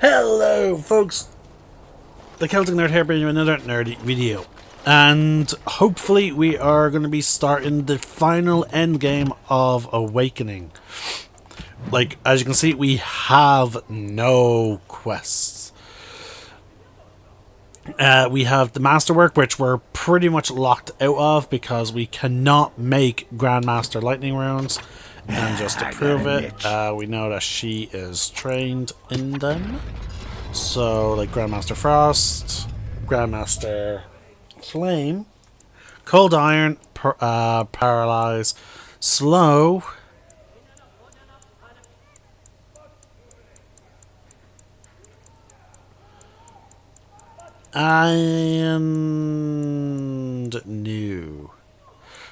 Hello, folks. The Celtic Nerd here, bringing you another nerdy video. And hopefully we are going to be starting the final end game of Awakening. Like, as you can see, we have no quests. We have the Masterwork, which we're pretty much locked out of because we cannot make Grandmaster Lightning Runes. And just to prove it, we know that she is trained in them. So, like Grandmaster Frost, Grandmaster Flame, Cold Iron, Paralyze, Slow, and New.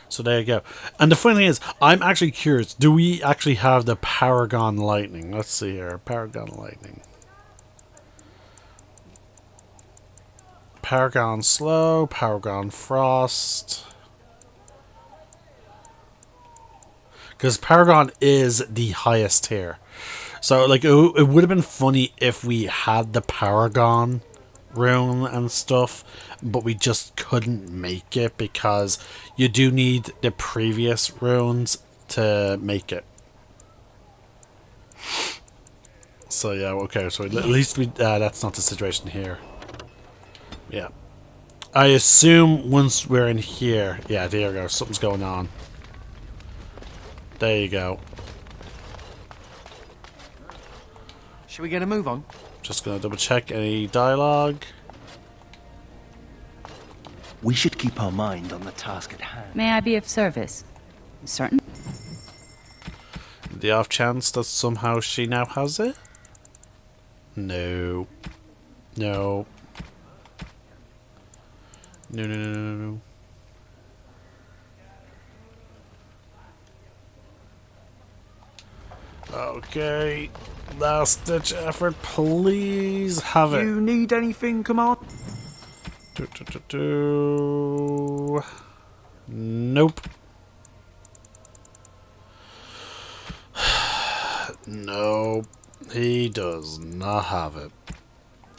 So there you go. And the funny thing is, I'm actually curious, do we actually have the Paragon Lightning? Let's see here. Paragon Lightning. Paragon Slow, Paragon Frost. Because Paragon is the highest tier. So, like, it would have been funny if we had the Paragon rune and stuff, but we just couldn't make it because you do need the previous runes to make it. So yeah, okay, so at least we that's not the situation here. Yeah, I assume once we're in here, yeah, there you go, something's going on. There you go. Should we get a move on? Just gonna double check any dialogue. We should keep our mind on the task at hand. May I be of service? Certain? The off chance that somehow she now has it? No. No. No, no, no, no, no. Okay. Last ditch effort, please have it. You need anything, Commander? Nope. Nope. He does not have it.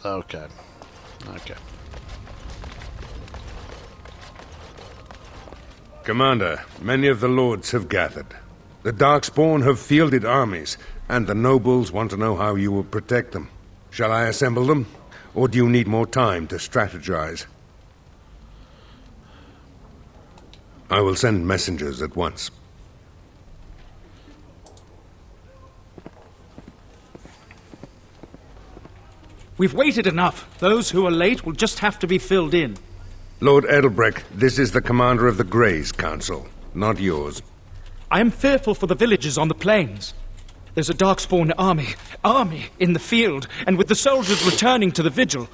Okay. Okay. Commander, many of the lords have gathered. The Darkspawn have fielded armies, and the nobles want to know how you will protect them. Shall I assemble them? Or do you need more time to strategize? I will send messengers at once. We've waited enough. Those who are late will just have to be filled in. Lord Edelbrecht, this is the commander of the Greys Council, not yours. I am fearful for the villages on the plains. There's a Darkspawn army in the field, and with the soldiers returning to the vigil.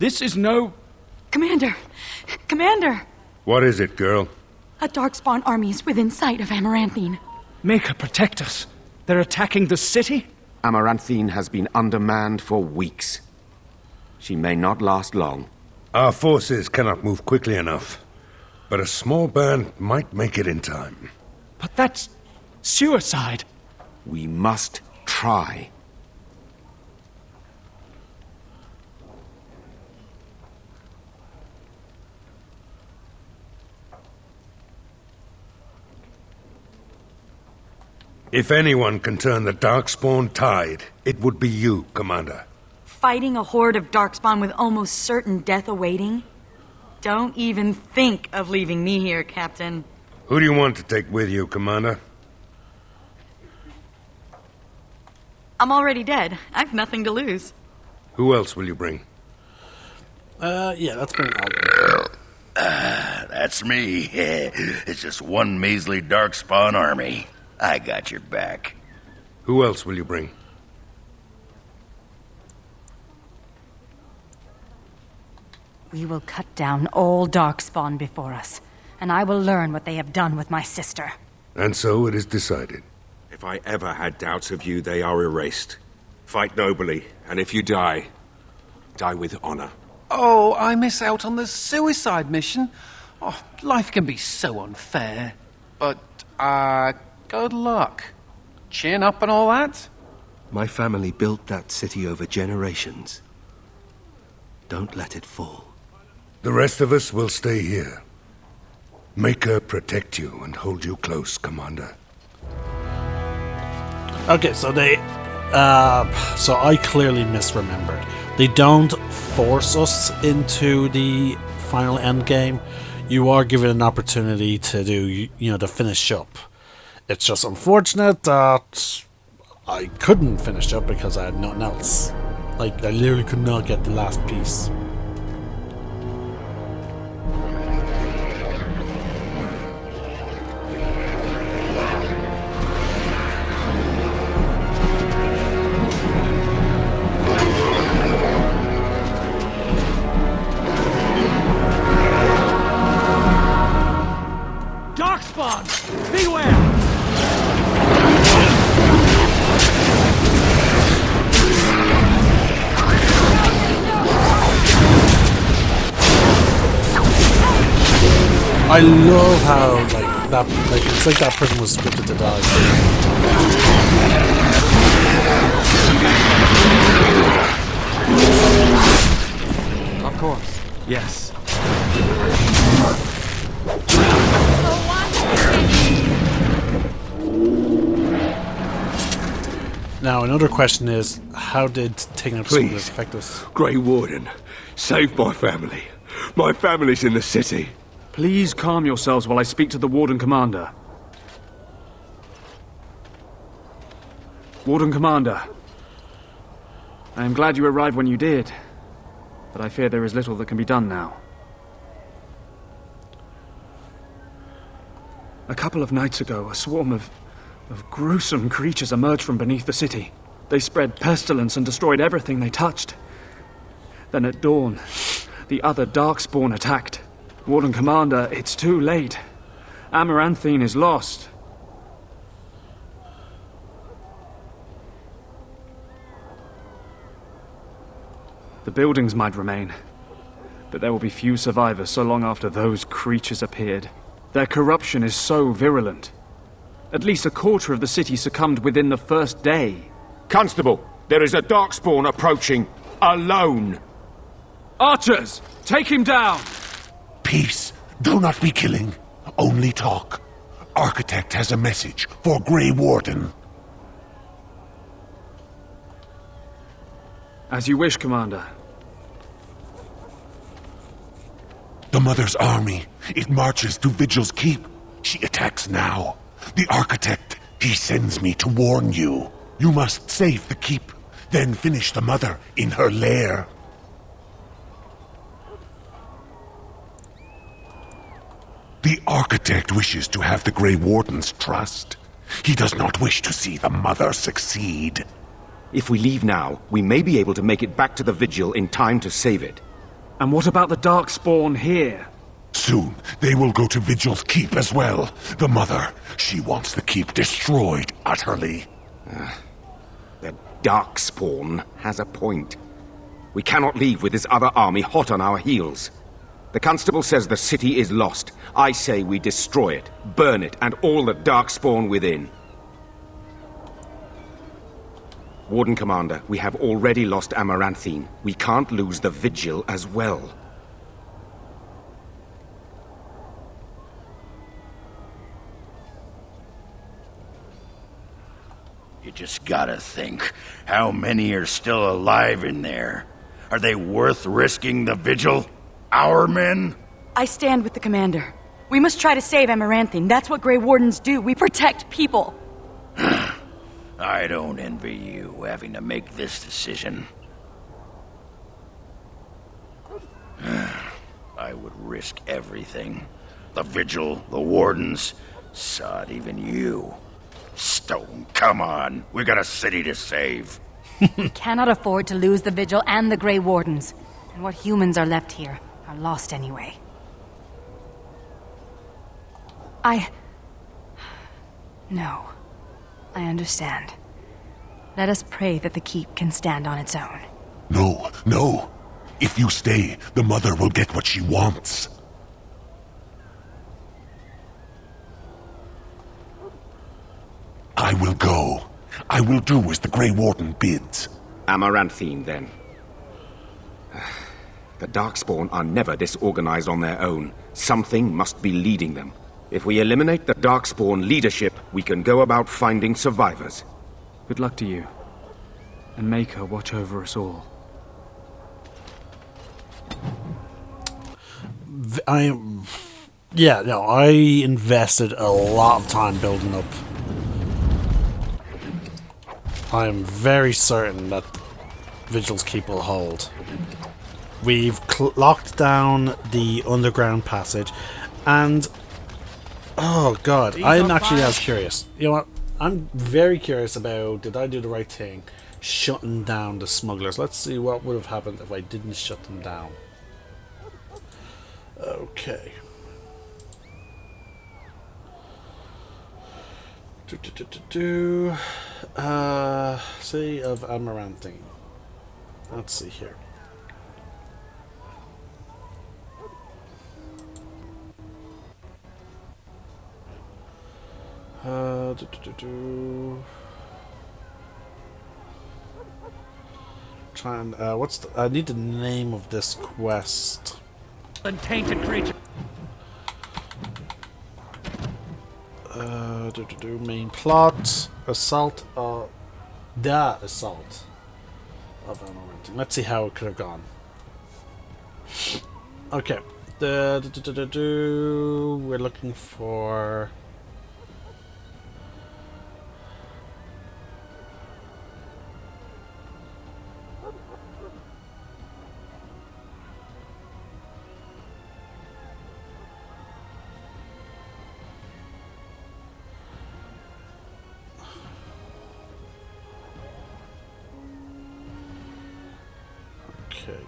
This is no... Commander! Commander! What is it, girl? A Darkspawn army is within sight of Amaranthine. Maker, protect us. They're attacking the city? Amaranthine has been undermanned for weeks. She may not last long. Our forces cannot move quickly enough, but a small band might make it in time. But that's suicide. We must try. If anyone can turn the Darkspawn tide, it would be you, Commander. Fighting a horde of Darkspawn with almost certain death awaiting? Don't even think of leaving me here, Captain. Who do you want to take with you, Commander? I'm already dead. I've nothing to lose. Who else will you bring? Yeah, that's pretty odd. That's me. It's just one measly Darkspawn army. I got your back. Who else will you bring? We will cut down all Darkspawn before us, and I will learn what they have done with my sister. And so it is decided. If I ever had doubts of you, they are erased. Fight nobly, and if you die, die with honor. Oh, I miss out on the suicide mission. Oh, life can be so unfair. But, good luck. Chin up and all that? My family built that city over generations. Don't let it fall. The rest of us will stay here. Make her protect you and hold you close, Commander. Okay, so so I clearly misremembered. They don't force us into the final end game. You are given an opportunity to do, to finish up. It's just unfortunate that I couldn't finish up because I had nothing else. Like, I literally could not get the last piece. Darkspawn! Beware! I love how it's like that person was scripted to die. Of course, yes. Now, another question is, how did taking out soldiers affect us? Grey Warden, save my family. My family's in the city. Please calm yourselves while I speak to the Warden Commander. Warden Commander, I am glad you arrived when you did, but I fear there is little that can be done now. A couple of nights ago, a swarm of gruesome creatures emerged from beneath the city. They spread pestilence and destroyed everything they touched. Then at dawn, the other Darkspawn attacked. Warden Commander, it's too late. Amaranthine is lost. The buildings might remain, but there will be few survivors so long after those creatures appeared. Their corruption is so virulent. At least a quarter of the city succumbed within the first day. Constable, there is a Darkspawn approaching. Alone. Archers, take him down! Peace. Do not be killing. Only talk. Architect has a message for Grey Warden. As you wish, Commander. The Mother's army. It marches to Vigil's Keep. She attacks now. The Architect, he sends me to warn you. You must save the Keep, then finish the Mother in her lair. The Architect wishes to have the Grey Warden's trust. He does not wish to see the Mother succeed. If we leave now, we may be able to make it back to the Vigil in time to save it. And what about the Darkspawn here? Soon, they will go to Vigil's Keep as well. The Mother, she wants the Keep destroyed utterly. The Darkspawn has a point. We cannot leave with this other army hot on our heels. The Constable says the city is lost. I say we destroy it, burn it, and all the Darkspawn within. Warden Commander, we have already lost Amaranthine. We can't lose the Vigil as well. You just gotta think, how many are still alive in there? Are they worth risking the Vigil? Our men? I stand with the commander. We must try to save Amaranthine. That's what Grey Wardens do. We protect people. I don't envy you having to make this decision. I would risk everything. The Vigil, the Wardens, sod, even you. Stone, come on. We got a city to save. We cannot afford to lose the Vigil and the Grey Wardens. And what humans are left here are lost anyway. No. I understand. Let us pray that the Keep can stand on its own. No, no. If you stay, the mother will get what she wants. I will go. I will do as the Grey Warden bids. Amaranthine, then. The Darkspawn are never disorganized on their own. Something must be leading them. If we eliminate the Darkspawn leadership, we can go about finding survivors. Good luck to you. And make her watch over us all. I invested a lot of time building up. I am very certain that Vigil's Keep will hold. We've locked down the underground passage, and oh god, I'm actually as curious. You know what? I'm very curious about, did I do the right thing shutting down the smugglers? Let's see what would have happened if I didn't shut them down. Okay. City of Amaranthine. Let's see here. Try and what's the, I need the name of this quest. Untainted creature. Main plot, assault, the assault of Amaranthine. Let's see how it could have gone. Okay, we're looking for. Okay.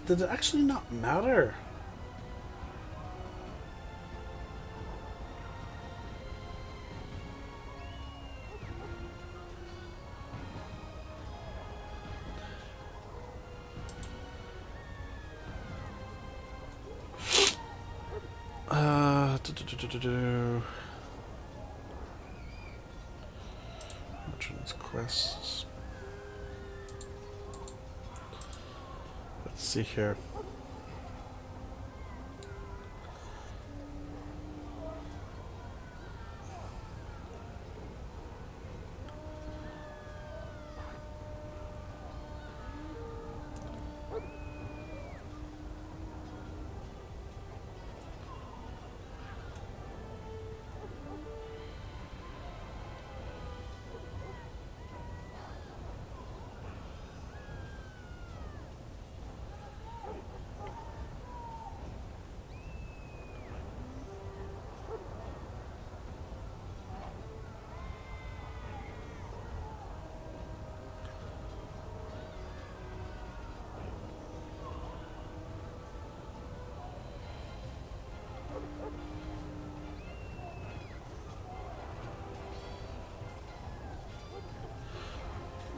Did it actually not matter? Merchant's quests. Let's see here.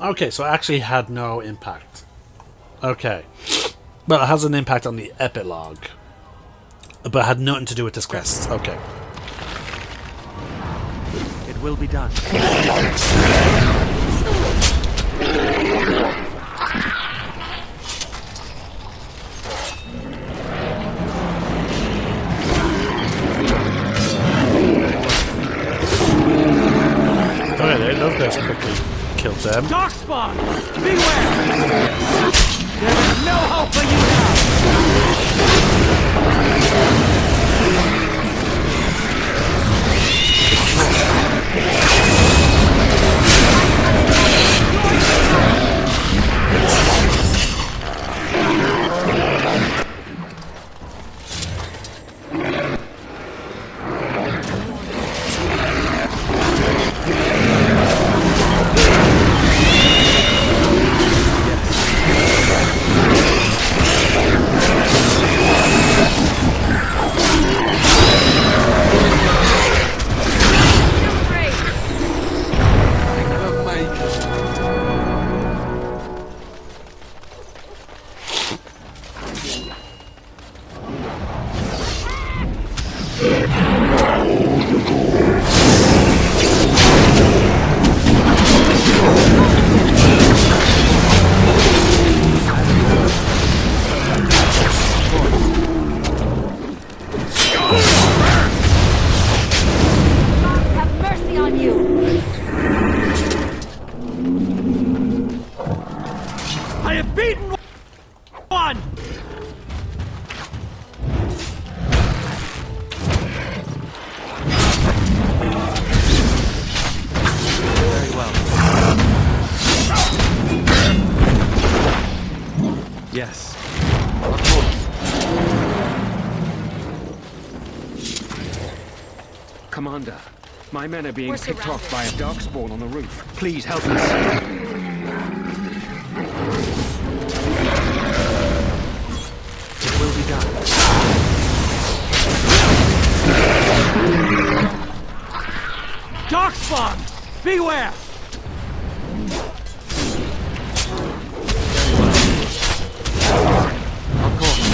Okay, so it actually had no impact. Okay. Well, it has an impact on the epilogue. But it had nothing to do with this quest. Okay. It will be done. Okay, those guys quickly killed them. Darkspawn! Beware! There is no hope for you now! Yes. Commander, my men are being picked off by a darkspawn on the roof. Please help us. It will be done. Darkspawn! Beware! Of course.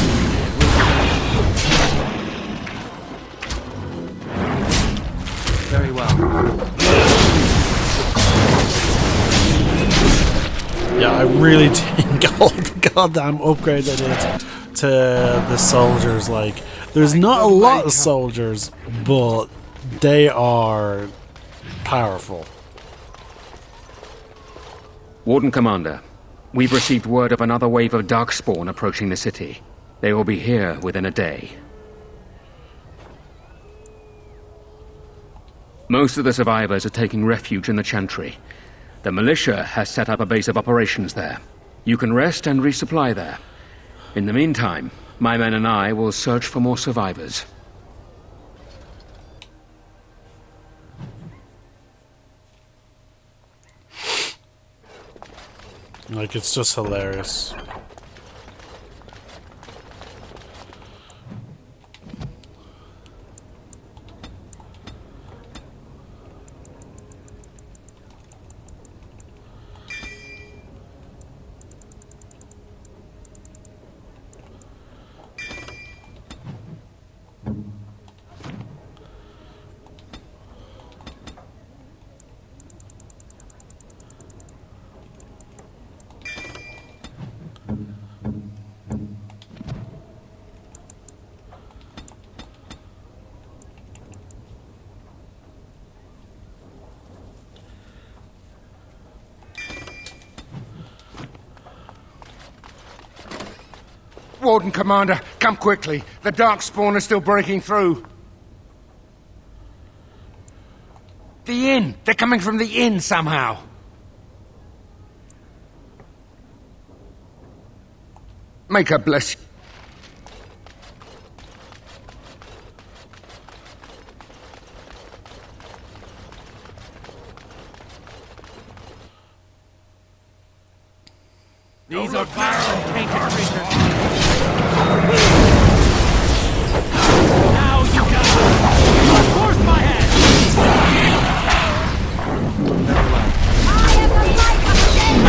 Very well. Yeah, I really think all the goddamn upgrades I did to the soldiers, like, there's not a lot of soldiers, but they are powerful. Warden Commander, we've received word of another wave of darkspawn approaching the city. They will be here within a day. Most of the survivors are taking refuge in the Chantry. The militia has set up a base of operations there. You can rest and resupply there. In the meantime, my men and I will search for more survivors. Like, it's just hilarious. Warden Commander, come quickly. The darkspawn are still breaking through. The inn! They're coming from the inn somehow. Make her bless. These are vile and tainted creatures. Now you got it! Force my head! I am the light of the day!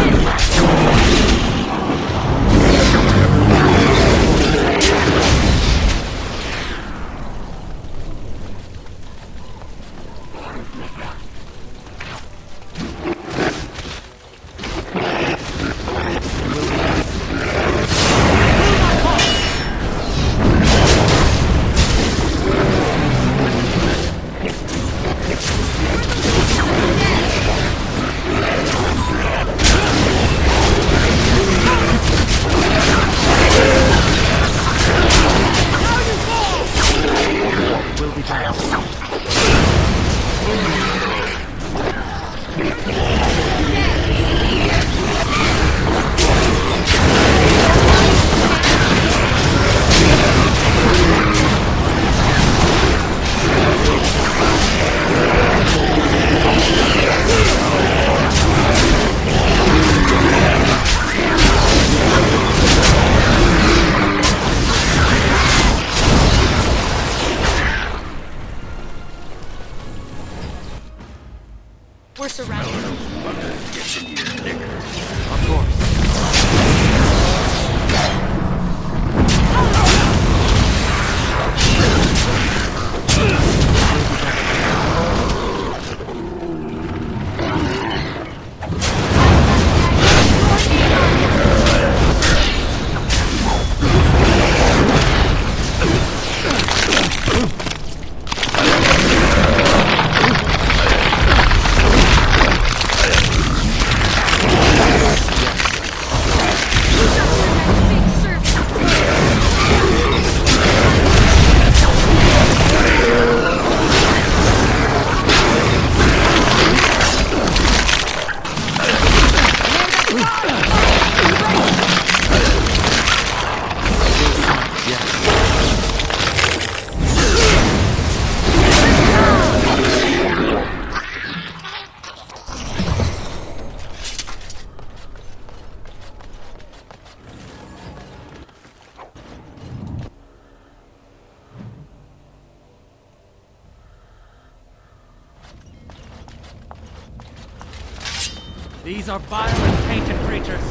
These are vile and tainted creatures.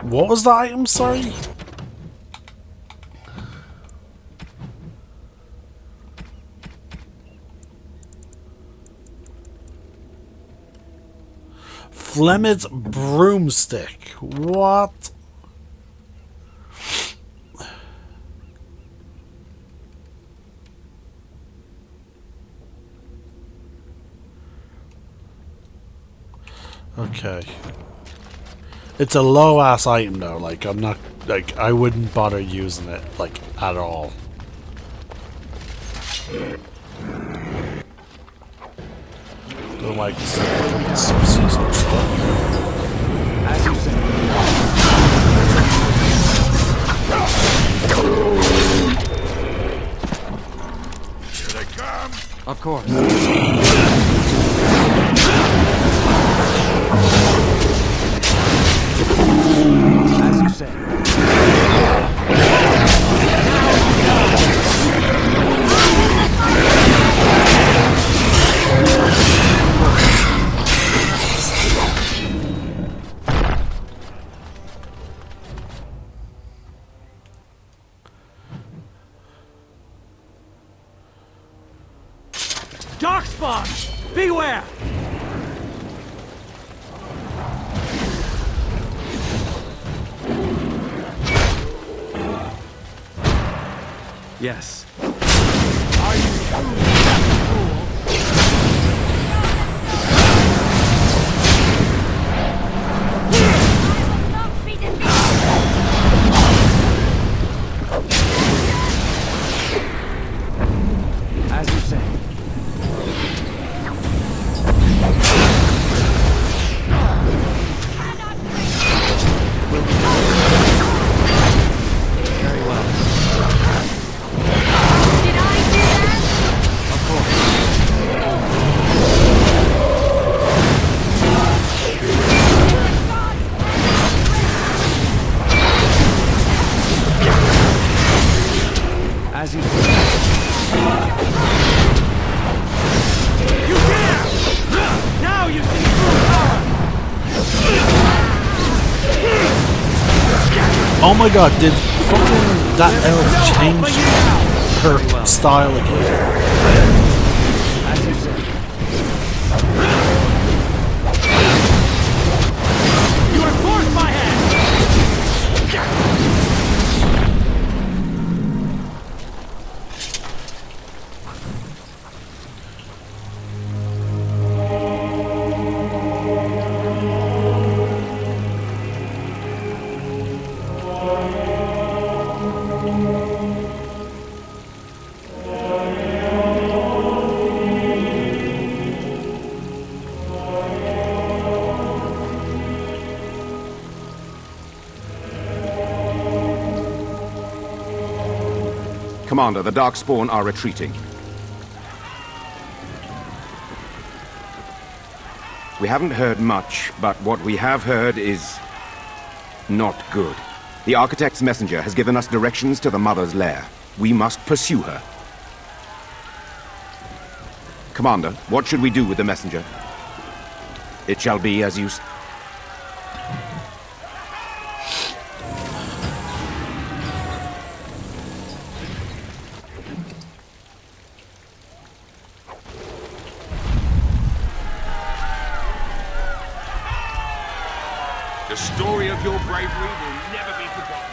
What was the item? Sorry? Flemeth's broomstick. What? Okay. It's a low ass item though, like I'm not like I wouldn't bother using it like at all. Don't like sub-seasonal stuff. As you say. Here they come. Of course. As you say. Darkspawn! Beware! Yes. Are you truly that fool? As you say. Very well. As you say. You dare! Now you see true power! Oh my god, did fucking that elf change her style again? As you say. You are forced my hand! Commander, the Darkspawn are retreating. We haven't heard much, but what we have heard is not good. The Architect's messenger has given us directions to the Mother's lair. We must pursue her. Commander, what should we do with the messenger? It shall be as you... The story of your bravery will never be forgotten.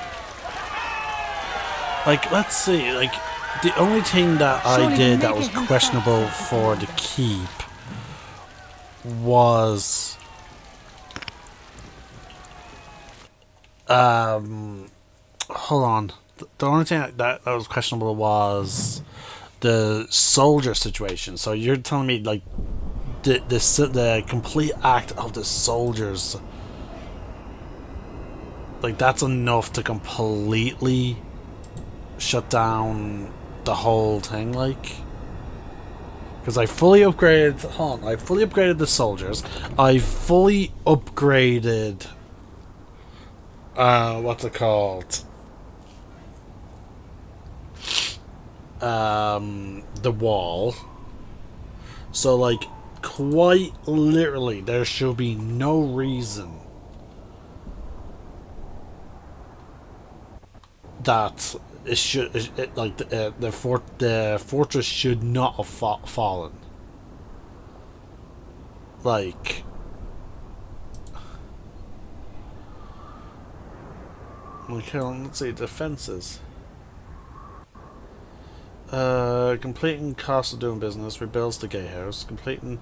Like, let's see, like, the only thing that I did that was questionable for the keep was hold on. The only thing that was questionable was the soldier situation. So you're telling me, like, the complete act of the soldiers, like, that's enough to completely shut down the whole thing, like? Because I fully upgraded... Hold on, I fully upgraded the soldiers. I fully upgraded... what's it called? The wall. So, like, quite literally, there should be no reason that it should, the fortress should not have fallen. Like, okay, let's see, defenses. Completing cost of doing business, rebuilds the gatehouse. Completing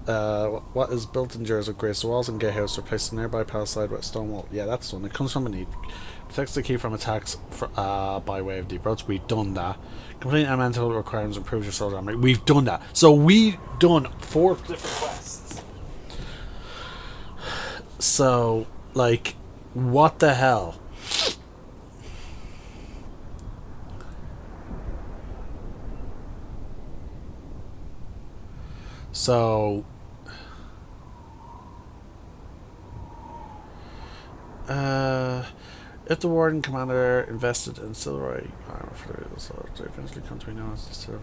what is built endures with grace. The walls and gatehouse replace the nearby palisade with a stone wall. Yeah, that's the one. It comes from beneath. Protects the keep from attacks by way of deep roads. We've done that. Completing elemental requirements improves your soldier armor. We've done that. So we've done 4 different quests. So, like, what the hell? So, if the Warden Commander invested in Silvery armor for the result, they eventually come to be known as the Silver.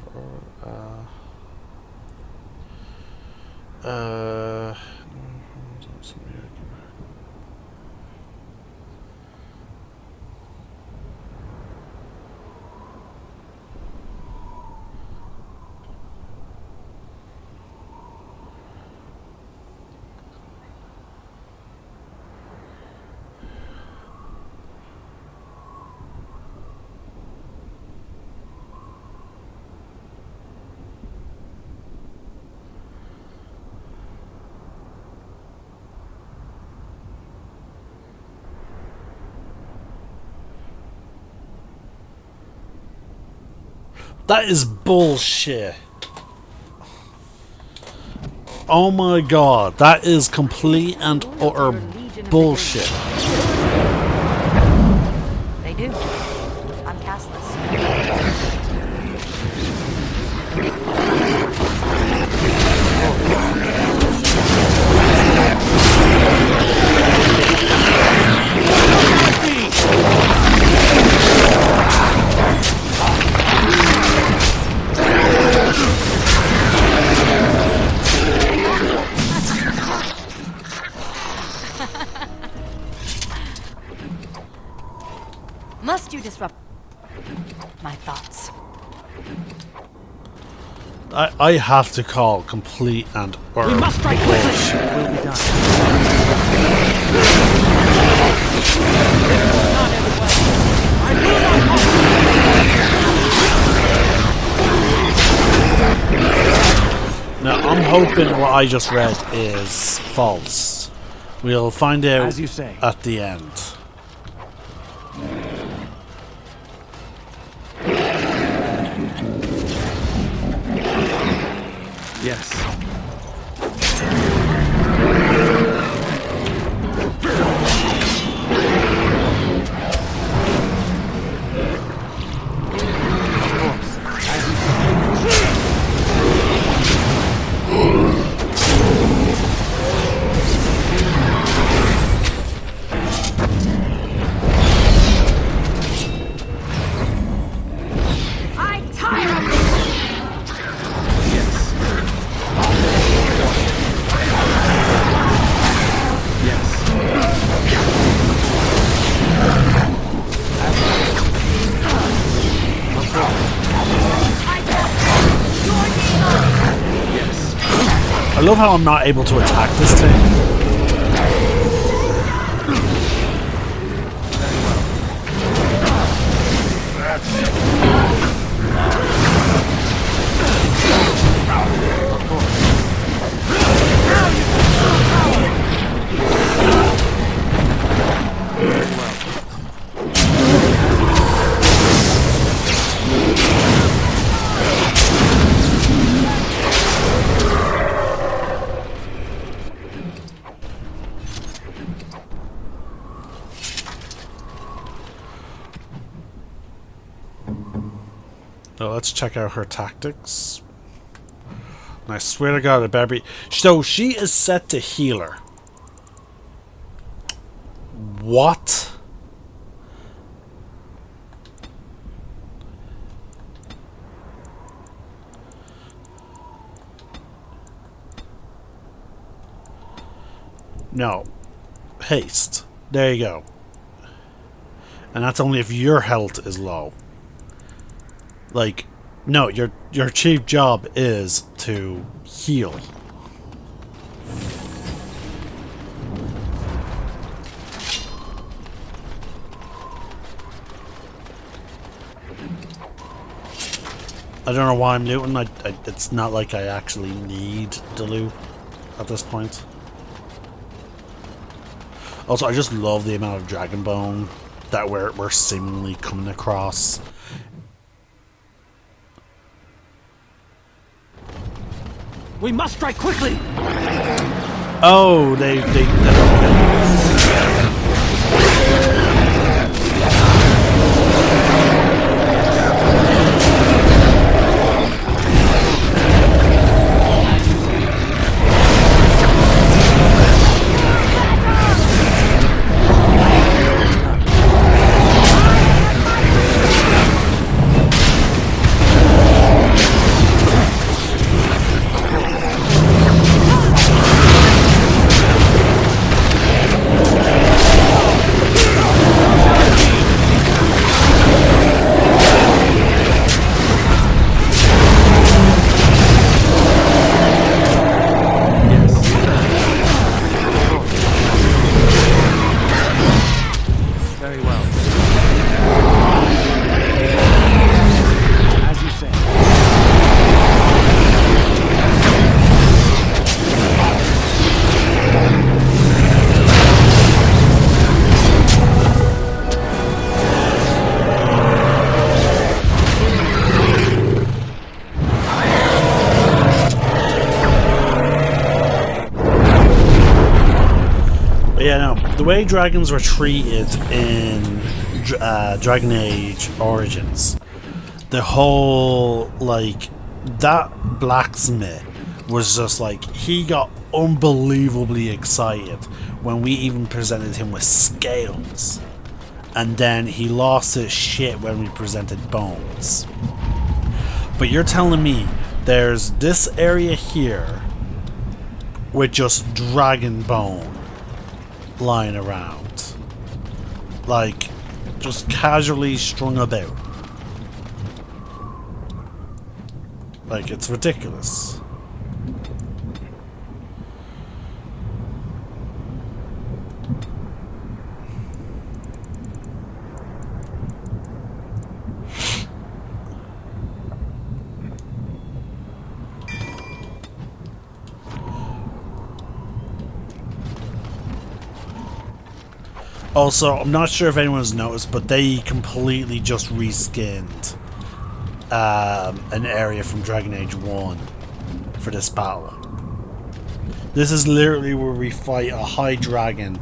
That is bullshit. Oh my god, that is complete and utter bullshit. They do. I'm castless. Must you disrupt my thoughts? I have to call complete and utter We must strike bullshit. Will be done. Now, I'm hoping what I just read is false. We'll find out As you say. at the end. Yes. I'm tired of this! I love how I'm not able to attack this thing. So let's check out her tactics. And I swear to God, it better be... So she is set to healer. What? No. Haste. There you go. And that's only if your health is low. Like, no, your chief job is to heal. I don't know why I'm looting. It's not like I actually need the loot at this point. Also, I just love the amount of dragon bone that we're seemingly coming across. We must strike quickly. Oh, they the way dragons were treated in Dragon Age Origins, the whole, like, that blacksmith was just like, he got unbelievably excited when we even presented him with scales, and then he lost his shit when we presented bones. But you're telling me there's this area here with just dragon bone lying around, like, just casually strung about. Like, it's ridiculous. Also, I'm not sure if anyone's noticed, but they completely just reskinned an area from Dragon Age 1 for this battle. This is literally where we fight a high dragon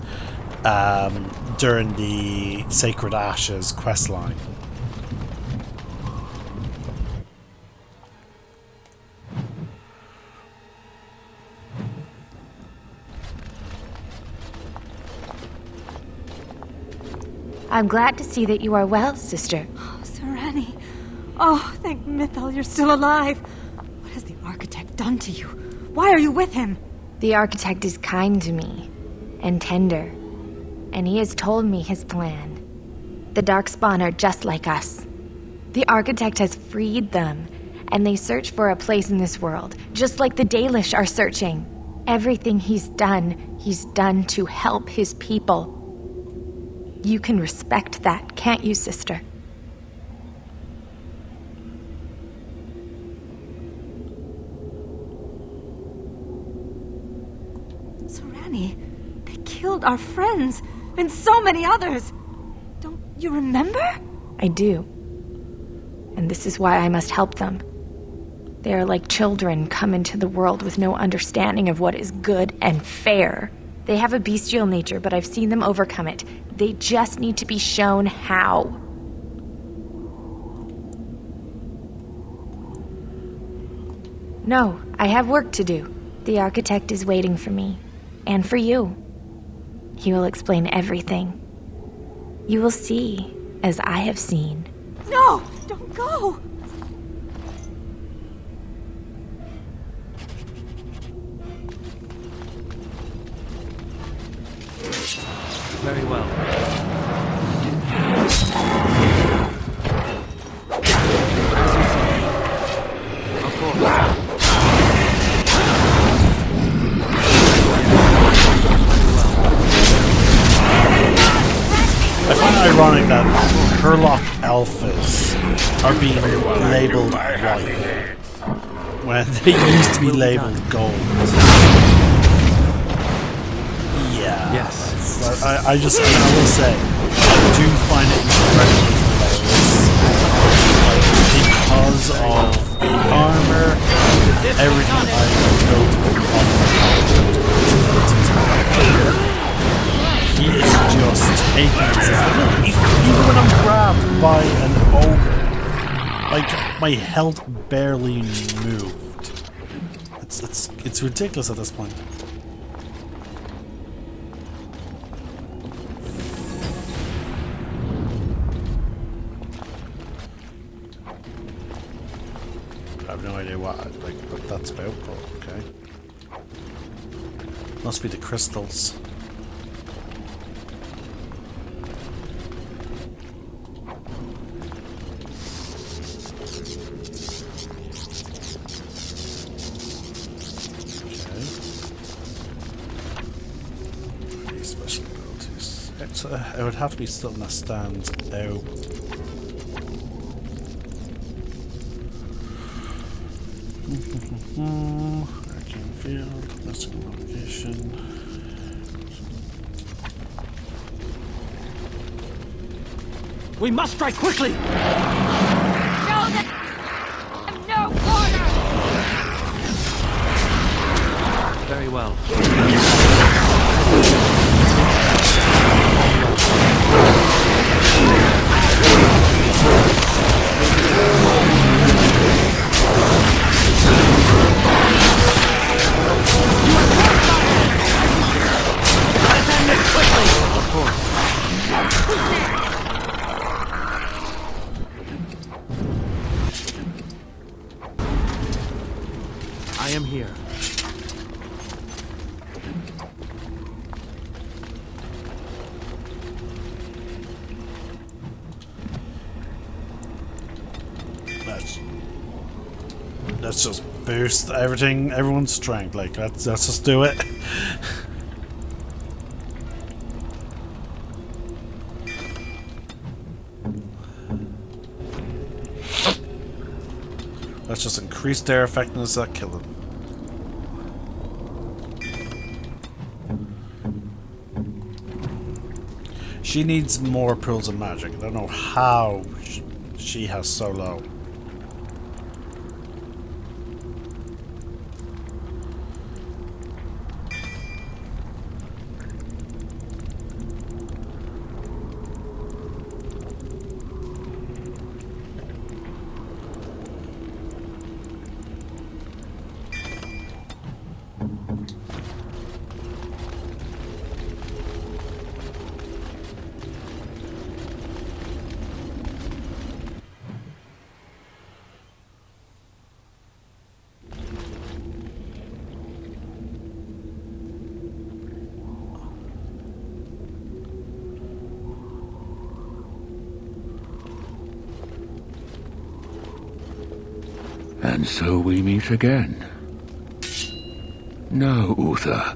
during the Sacred Ashes questline. I'm glad to see that you are well, sister. Oh, Serani. Oh, thank Mythal you're still alive. What has the Architect done to you? Why are you with him? The Architect is kind to me, and tender, and he has told me his plan. The Darkspawn are just like us. The Architect has freed them, and they search for a place in this world, just like the Dalish are searching. Everything he's done to help his people. You can respect that, can't you, sister? Serani, they killed our friends, and so many others. Don't you remember? I do. And this is why I must help them. They are like children come into the world with no understanding of what is good and fair. They have a bestial nature, but I've seen them overcome it. They just need to be shown how. No, I have work to do. The architect is waiting for me. And for you. He will explain everything. You will see, as I have seen. No! Don't go! Very well. Of course. I find it ironic that Herlock alphas are being labeled white when they used to be labeled gold. Yeah. Yes. But I will say, I do find it incredibly hilarious because of the armor, everything I go to. He is just taking this. Even when I'm grabbed by an ogre, like my health barely moved. It's ridiculous at this point. I have no idea what that's about, but okay. Must be the crystals. It would have to be something that stands out. Arcane field, mystical location. We must strike quickly! Show them no order! Very well. I am here. Let's just boost everyone's strength. Like let's just do it. Let's just increase their effectiveness at killing. She needs more pools of magic. I don't know how she has so low. And so we meet again. No, Uther.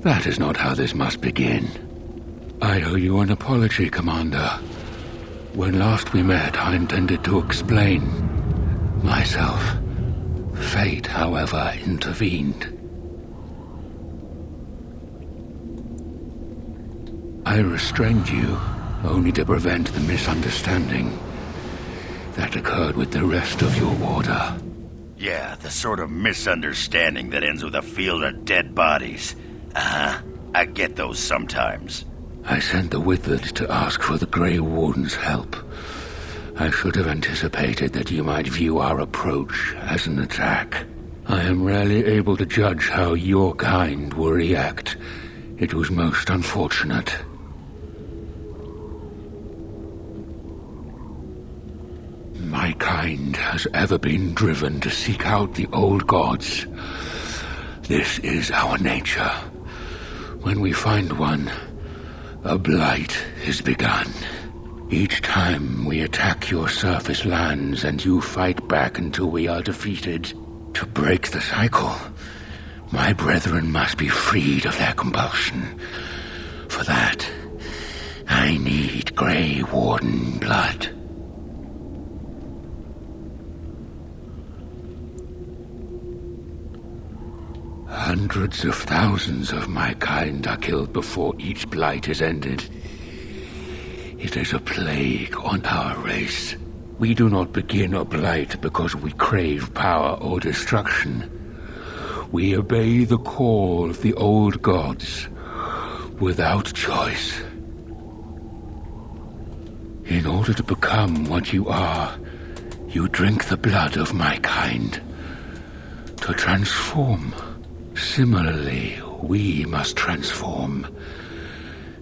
That is not how this must begin. I owe you an apology, Commander. When last we met, I intended to explain myself. Fate, however, intervened. I restrained you, only to prevent the misunderstanding that occurred with the rest of your order. Yeah, the sort of misunderstanding that ends with a field of dead bodies. Uh-huh. I get those sometimes. I sent the Withered to ask for the Grey Warden's help. I should have anticipated that you might view our approach as an attack. I am rarely able to judge how your kind will react. It was most unfortunate. My kind has ever been driven to seek out the old gods. This is our nature. When we find one, a blight is begun. Each time we attack your surface lands and you fight back until we are defeated. To break the cycle, my brethren must be freed of their compulsion. For that, I need Grey Warden blood. Hundreds of thousands of my kind are killed before each blight is ended. It is a plague on our race. We do not begin a blight because we crave power or destruction. We obey the call of the old gods without choice. In order to become what you are, you drink the blood of my kind. To transform, similarly, we must transform.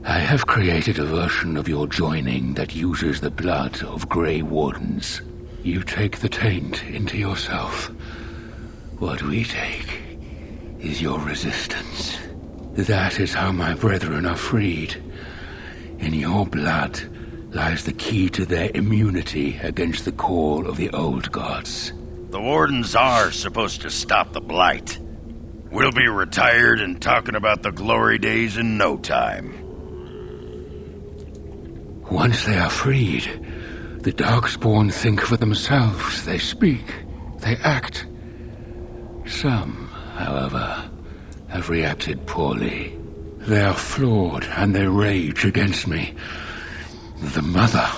I have created a version of your joining that uses the blood of Grey Wardens. You take the taint into yourself. What we take is your resistance. That is how my brethren are freed. In your blood lies the key to their immunity against the call of the old gods. The Wardens are supposed to stop the Blight. We'll be retired and talking about the glory days in no time. Once they are freed, the Darkspawn think for themselves. They speak, they act. Some, however, have reacted poorly. They are flawed and they rage against me. The Mother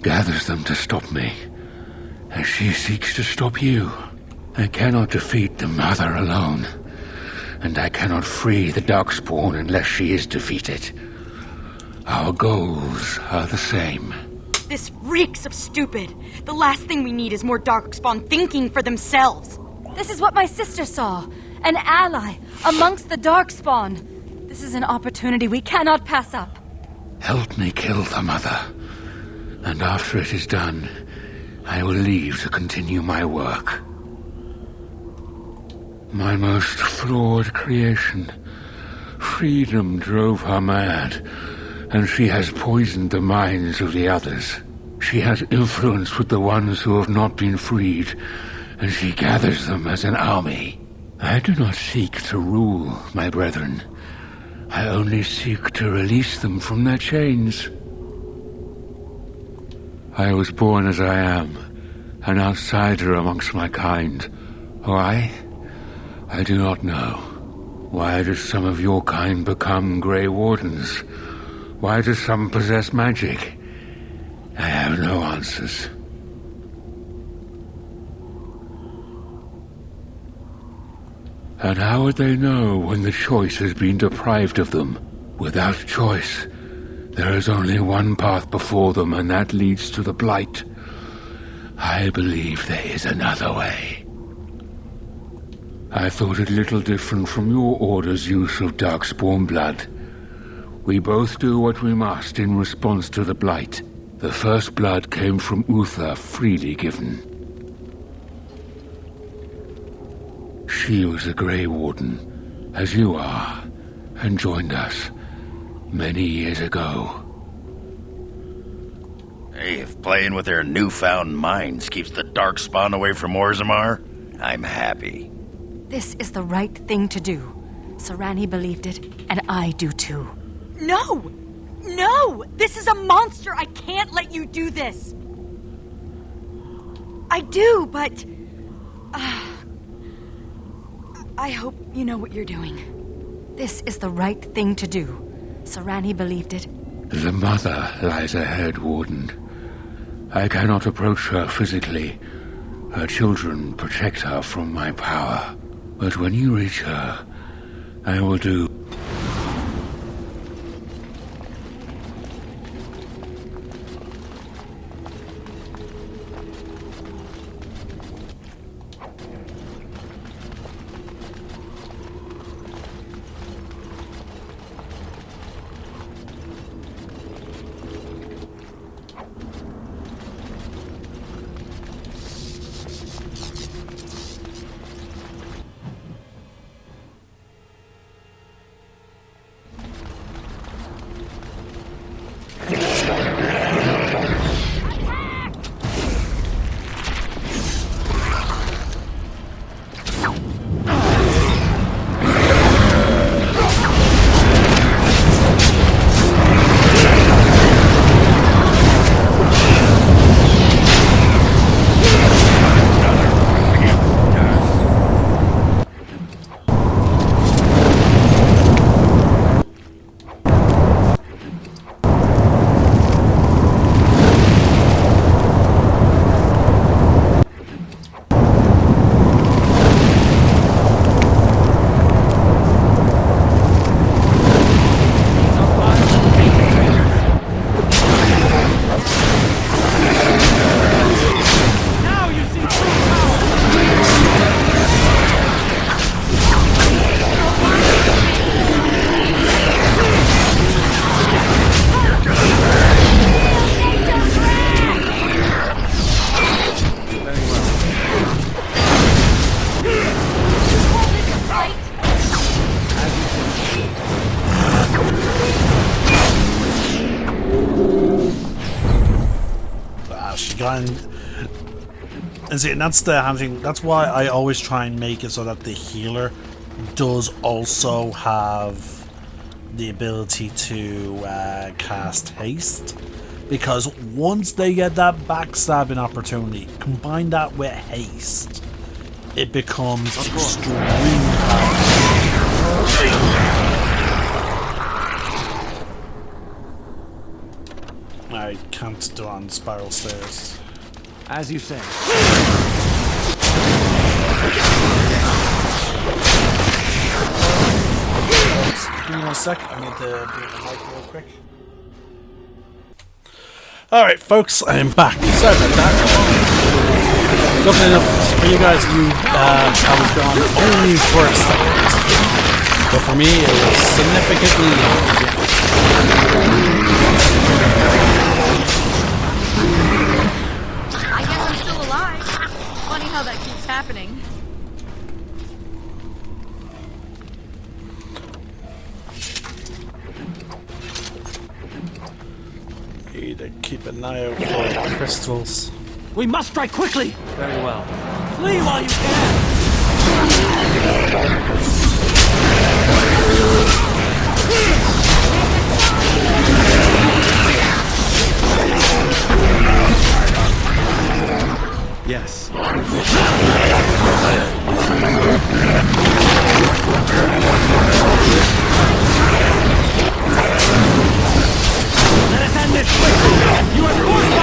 gathers them to stop me, as she seeks to stop you. I cannot defeat the Mother alone, and I cannot free the Darkspawn unless she is defeated. Our goals are the same. This reeks of stupid. The last thing we need is more Darkspawn thinking for themselves. This is what my sister saw. An ally amongst the Darkspawn. This is an opportunity we cannot pass up. Help me kill the Mother, and after it is done, I will leave to continue my work. My most flawed creation. Freedom drove her mad, and she has poisoned the minds of the others. She has influence with the ones who have not been freed, and she gathers them as an army. I do not seek to rule, my brethren. I only seek to release them from their chains. I was born as I am, an outsider amongst my kind. Why? I do not know. Why did some of your kind become Grey Wardens? Why do some possess magic? I have no answers. And how would they know when the choice has been deprived of them? Without choice, there is only one path before them, and that leads to the Blight. I believe there is another way. I thought it little different from your order's use of Darkspawn blood. We both do what we must in response to the Blight. The first blood came from Uther, freely given. She was a Grey Warden, as you are, and joined us many years ago. Hey, if playing with their newfound minds keeps the Darkspawn away from Orzammar, I'm happy. This is the right thing to do. Sarani believed it, and I do too. No! No! This is a monster! I can't let you do this! I do, but... I hope you know what you're doing. This is the right thing to do. Sarani believed it. The Mother lies ahead, Warden. I cannot approach her physically. Her children protect her from my power. But when you reach her, I will do... try and see, and that's the thing. That's why I always try and make it so that the healer does also have the ability to cast haste, because once they get that backstabbing opportunity, combine that with haste, it becomes extremely hard. I can't do on spiral stairs. As you say. Give me 1 sec. I need to mute the mic real quick. Alright, folks, I'm back. Sorry about that. Looking enough for you guys, I was gone only for a second. But for me, it was significantly longer. I guess I'm still alive. Funny how that keeps happening. Need to keep an eye out for crystals. We must strike quickly! Very well. Flee while you can! Yes. Let us end this quickly! You are forced by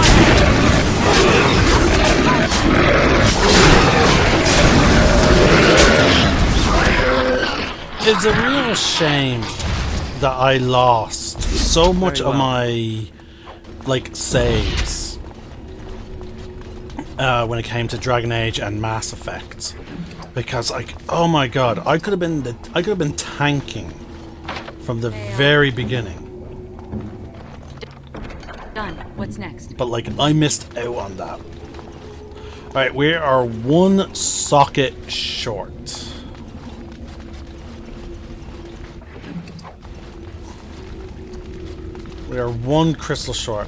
It's a real shame that I lost so much of my saves when it came to Dragon Age and Mass Effect, because oh my god, I could have been tanking from the very beginning. Done. What's next? But I missed out on that. Alright, we are 1 socket short. We are 1 crystal short.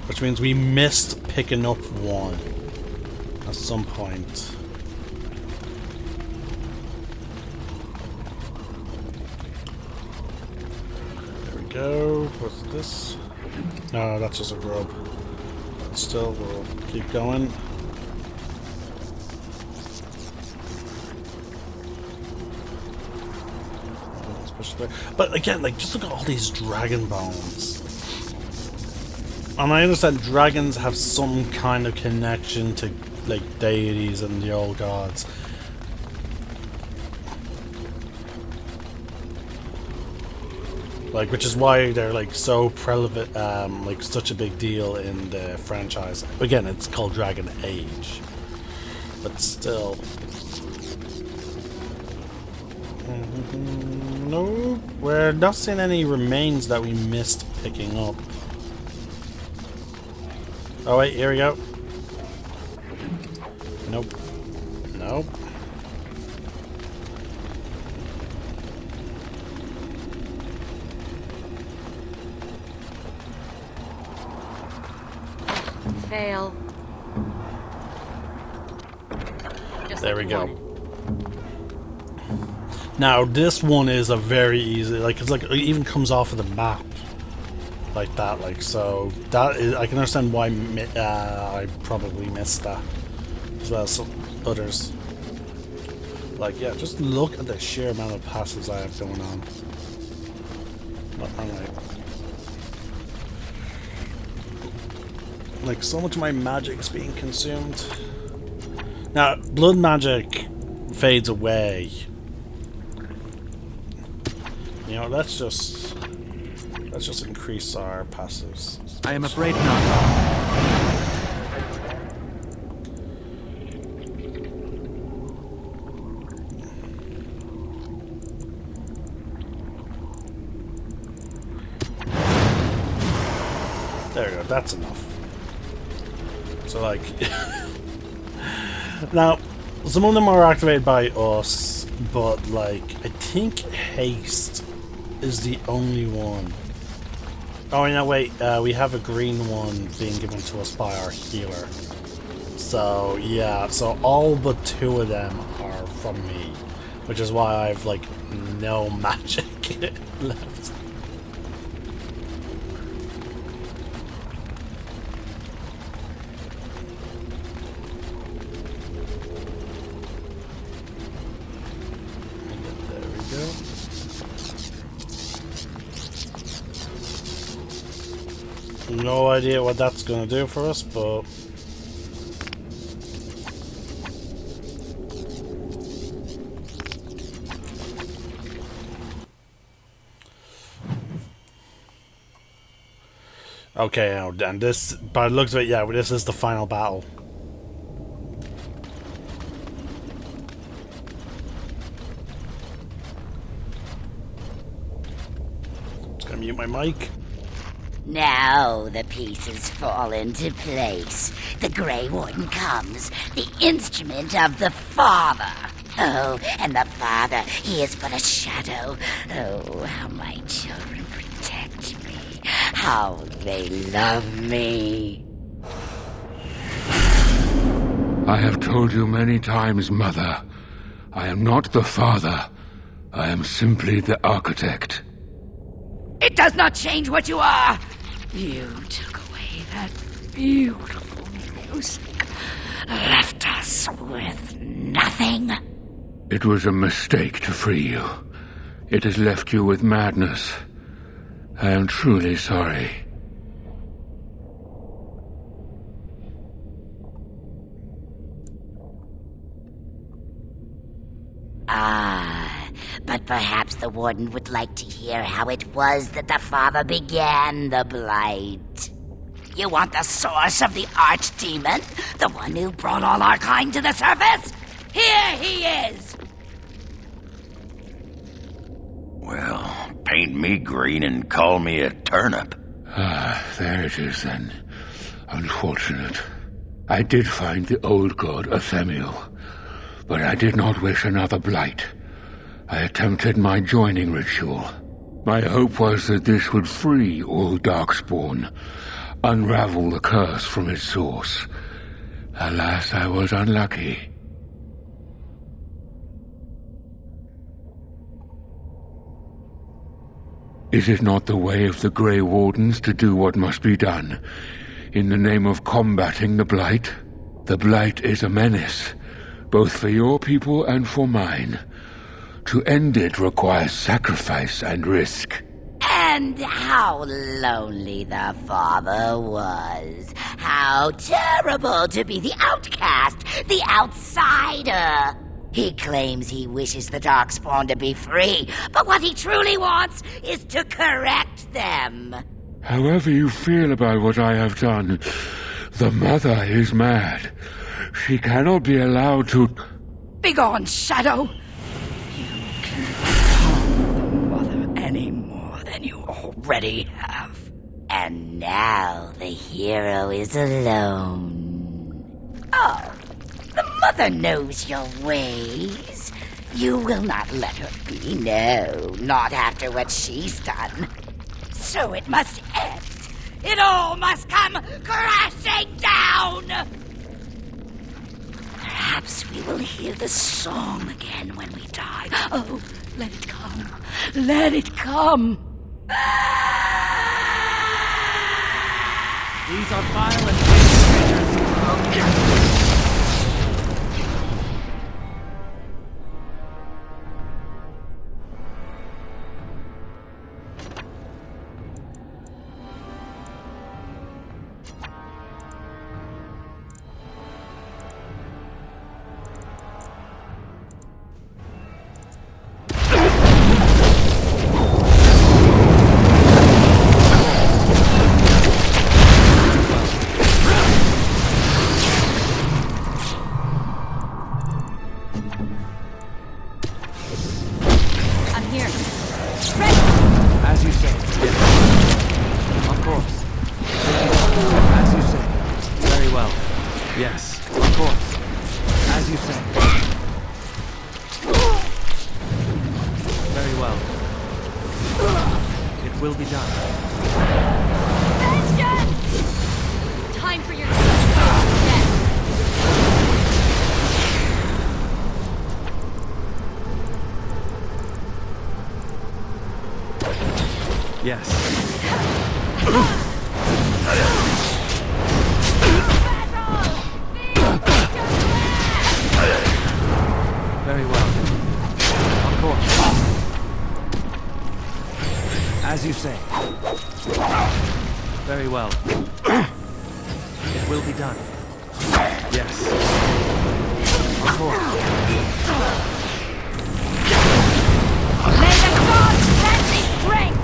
Which means we missed picking up 1 at some point. There we go. What's this? No, that's just a grub. But still, we'll keep going. But again, just look at all these dragon bones. And I understand dragons have some kind of connection to deities and the old gods. Which is why they're so prevalent, such a big deal in the franchise. Again, it's called Dragon Age, but still. No, we're not seeing any remains that we missed picking up. Oh wait, here we go. Nope. Nope. Fail. Just there like we go. Wanted. Now this one is a very easy, it even comes off of the map like that, so that is, I can understand why I probably missed that as well as some others. Yeah, just look at the sheer amount of passives I have going on. So much of my magic's being consumed. Now, blood magic fades away. You know, let's just increase our passives. I am afraid not. There we go, that's enough. So now, some of them are activated by us, but I think haste is the only one Oh, no, wait. We have a green one being given to us by our healer. So, yeah. So, all but 2 of them are from me. Which is why I've, like, no magic left. There we go. No idea what that's going to do for us, but... Okay, and this, by the looks of it, yeah, this is the final battle. Just gonna mute my mic. Now the pieces fall into place. The Grey Warden comes, the instrument of the Father. Oh, and the Father, he is but a shadow. Oh, how my children protect me. How they love me. I have told you many times, Mother. I am not the Father. I am simply the Architect. It does not change what you are. You took away that beautiful music, left us with nothing. It was a mistake to free you. It has left you with madness. I am truly sorry. But perhaps the Warden would like to hear how it was that the Father began the Blight. You want the source of the Archdemon? The one who brought all our kind to the surface? Here he is! Well, paint me green and call me a turnip. Ah, there it is then. Unfortunate. I did find the old god Athemiel, but I did not wish another blight. I attempted my joining ritual. My hope was that this would free all Darkspawn, unravel the curse from its source. Alas, I was unlucky. Is it not the way of the Grey Wardens to do what must be done, in the name of combating the Blight? The Blight is a menace, both for your people and for mine. To end it requires sacrifice and risk. And how lonely the Father was. How terrible to be the outcast, the outsider. He claims he wishes the Darkspawn to be free, but what he truly wants is to correct them. However you feel about what I have done, the Mother is mad. She cannot be allowed to... Begone, Shadow! You can't harm the Mother any more than you already have. And now the hero is alone. Oh, the Mother knows your ways. You will not let her be, no, not after what she's done. So it must end. It all must come crashing down! Perhaps we will hear the song again when we die. Oh, let it come. Let it come. These are violent creatures. Will be done. time for your death. Yes. Very well. Of course. As you say. Very well. It will be done. Yes. Of course. May the gods send thee strength!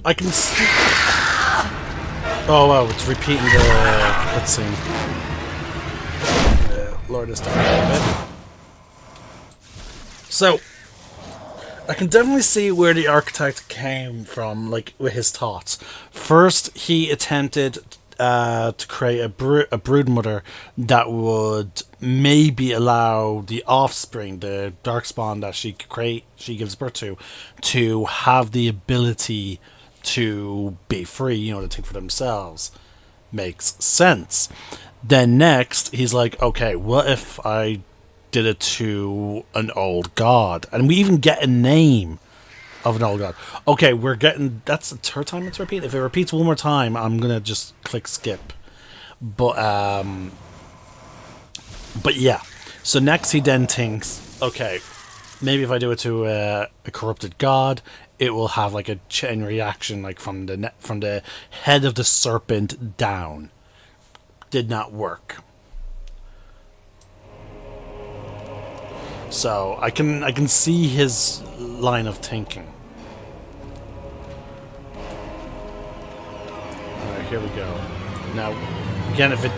I can see. Oh wow, it's repeating the cutscene. Lower this down a bit. So, I can definitely see where the architect came from, like with his thoughts. First, he attempted to create a broodmother that would maybe allow the offspring, the darkspawn that she gives birth to have the ability to be free, you know, to think for themselves. Makes sense. Then next, he's like, okay, what if I did it to an old god? And we even get a name of an old god. Okay, we're getting... That's the third time it's repeated. If it repeats one more time, I'm going to just click skip. But yeah. So next he then thinks, okay, maybe if I do it to a corrupted god, it will have like a chain reaction, like from the head of the serpent down. Did not work. So I can see his line of thinking. Alright, here we go. Now, again, if it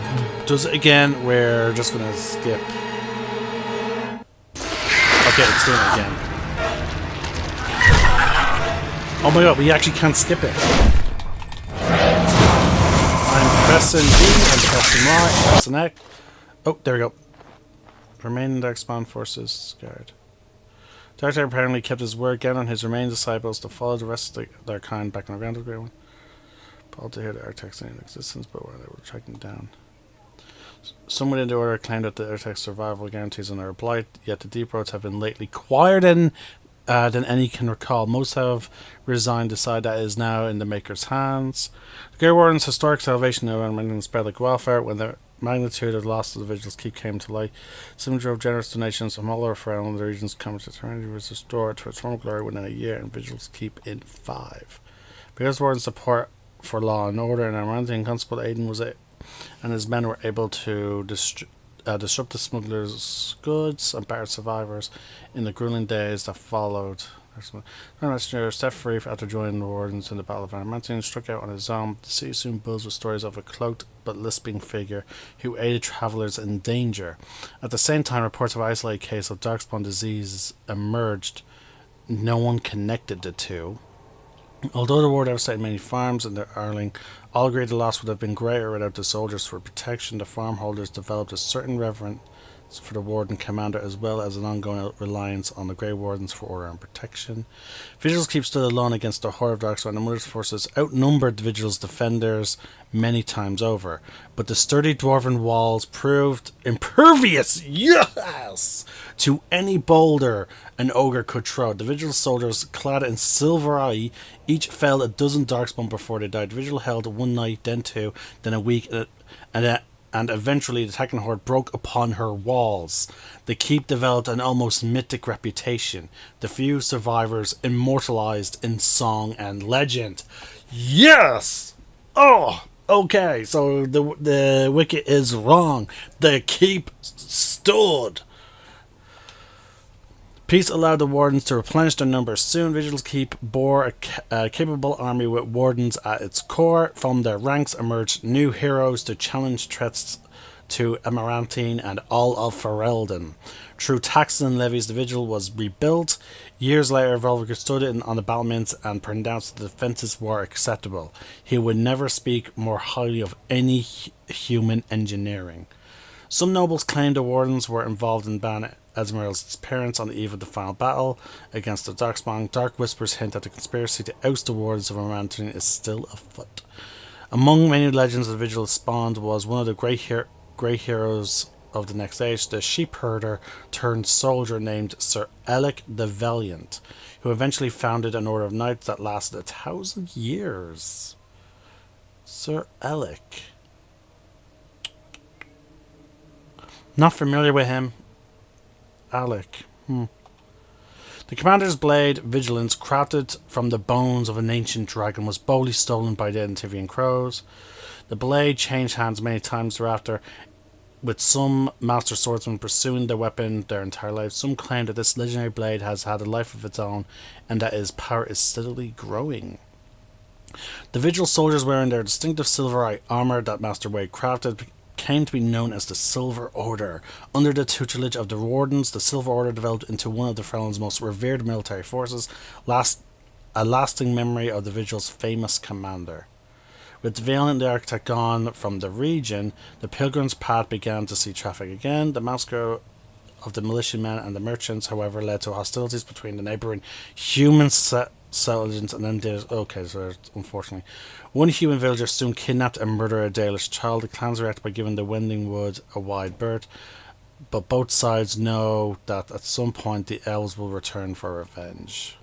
does it again, we're just gonna skip. Okay, it's doing it again. Oh my god, we actually can't skip it. I'm pressing B, I'm pressing Y, I'm pressing X. Oh, there we go. Remaining Darkspawn forces guard. Darkseid apparently kept his word, getting on his remaining disciples to follow the rest of their kind back on the ground of the Grey One. Paul to hear the architects in existence, but where they were tracking down. Some within the order claimed that the architect's survival guarantees on their blight, yet the Deep Roads have been lately quieter than any can recall. Most have resigned, decide that it is now in the Maker's hands. The Grey Warden's historic salvation and spread like wildfire. When the magnitude of the loss of the Vigils Keep came to light, some drove generous donations from all around the region's commerce. Eternity was restored to its former glory within a year, and Vigils Keep in 5. Because Warden's support for law and order and Amaranthian Constable Aiden and his men were able to disrupt the smugglers' goods and battered survivors in the grueling days that followed. The messenger set free after joining the Wardens in the Battle of Adamantium, struck out on his own. The city soon buzzed with stories of a cloaked but lisping figure who aided travelers in danger. At the same time, reports of an isolated case of Darkspawn disease emerged. No one connected the two. Although the war devastated many farms in the Arling, all agree the loss would have been greater without the soldiers for protection. The farmholders developed a certain reverence for the Warden Commander as well as an ongoing reliance on the Grey Wardens for order and protection. Vigil's Keep stood alone against the horde of Darkspawn. The Mother's forces outnumbered the Vigil's defenders many times over, but the sturdy dwarven walls proved impervious, yes, to any boulder an ogre could throw. The Vigil soldiers, clad in silver eye, each felled a dozen Darkspawn before they died. The Vigil held one night, then two, then a week, and eventually the attacking horde broke upon her walls. The keep developed an almost mythic reputation, the few survivors immortalized in song and legend. Yes! Oh, okay, so the wicket is wrong. The keep stood. Peace allowed the wardens to replenish their numbers. Soon, Vigil's Keep bore a capable army with wardens at its core. From their ranks emerged new heroes to challenge threats to Amarantine and all of Ferelden. Through taxes and levies, the Vigil was rebuilt. Years later, Volviger stood on the battlements and pronounced the defences were acceptable. He would never speak more highly of any human engineering. Some nobles claimed the wardens were involved in Ban Ezmerel's disappearance on the eve of the final battle against the Darkspawn. Dark whispers hint that the conspiracy to oust the wardens of Amarantine is still afoot. Among many legends the Vigil spawned was one of the grey heroes of the next age, the sheep herder turned soldier named Sir Alec the Valiant, who eventually founded an order of knights that lasted 1,000 years. Sir Alec. Not familiar with him. Alec. The commander's blade, Vigilance, crafted from the bones of an ancient dragon, was boldly stolen by the Entivian crows. The blade changed hands many times thereafter, with some master swordsmen pursuing the weapon their entire lives. Some claim that this legendary blade has had a life of its own, and that its power is steadily growing. The Vigil soldiers wearing their distinctive silver eye armor that Master Wade crafted came to be known as the Silver Order. Under the tutelage of the Wardens, the Silver Order developed into one of the Frelen's most revered military forces, a lasting memory of the Vigil's famous commander. With the Valiant the Architect gone from the region, the Pilgrim's Path began to see traffic again. The massacre of the militiamen and the merchants, however, led to hostilities between the neighbouring human settlements and then okay, so unfortunately. One human villager soon kidnapped and murdered a Dalish child. The clans reacted by giving the Wending Wood a wide berth, but both sides know that at some point the elves will return for revenge.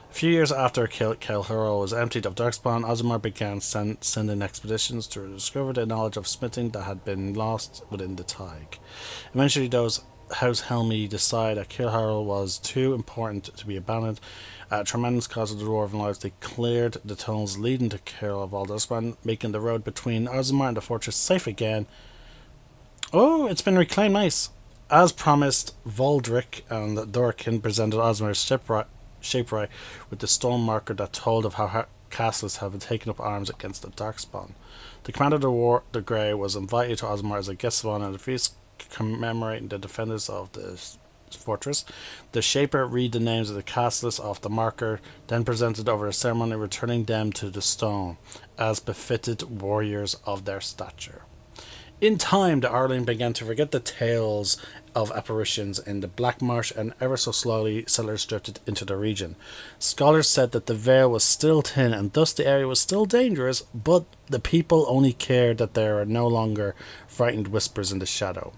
A few years after Kelhurl was emptied of Darkspawn, Ozmar began sending expeditions to discover the knowledge of smithing that had been lost within the Tig. Eventually, those House Helmi decided that Kelhurl was too important to be abandoned. At a tremendous cost of the Dwarven lives, they cleared the tunnels leading to Kelhurl of Darkspawn, making the road between Ozmar and the fortress safe again. Oh, it's been reclaimed, nice. As promised, Voldric and Dorkin presented Ozmar's Shapery with the stone marker that told of how castles have been taken up arms against the Darkspawn. The commander of the Grey was invited to Ozmar as a guest of honor at the feast commemorating the defenders of the fortress. The Shaper read the names of the castles off the marker, then presented over a ceremony returning them to the stone, as befitted warriors of their stature. In time, the Arling began to forget the tales of apparitions in the Black Marsh, and ever so slowly settlers drifted into the region. Scholars said that the veil was still thin, and thus the area was still dangerous, but the people only cared that there were no longer frightened whispers in the shadow.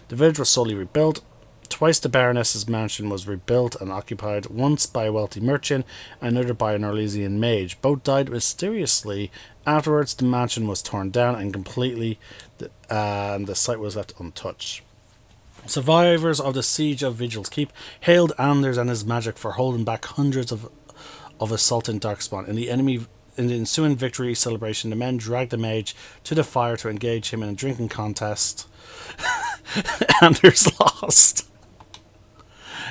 The village was slowly rebuilt. Twice the Baroness's mansion was rebuilt and occupied, once by a wealthy merchant, and another by an Orlesian mage. Both died mysteriously. Afterwards, the mansion was torn down and and the site was left untouched. Survivors of the siege of Vigil's Keep hailed Anders and his magic for holding back hundreds of assaulting Darkspawn. In the ensuing victory celebration, the men dragged the mage to the fire to engage him in a drinking contest. Anders lost.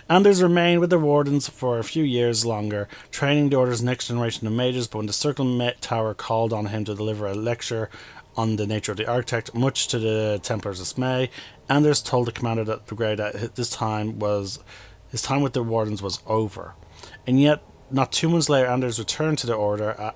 Anders remained with the Wardens for a few years longer, training the Order's next generation of mages, but when the Circle Tower called on him to deliver a lecture on the nature of the Architect, much to the Templars' dismay, Anders told the commander that the Grey that his time with the Wardens was over. And yet, not 2 months later, Anders returned to the Order.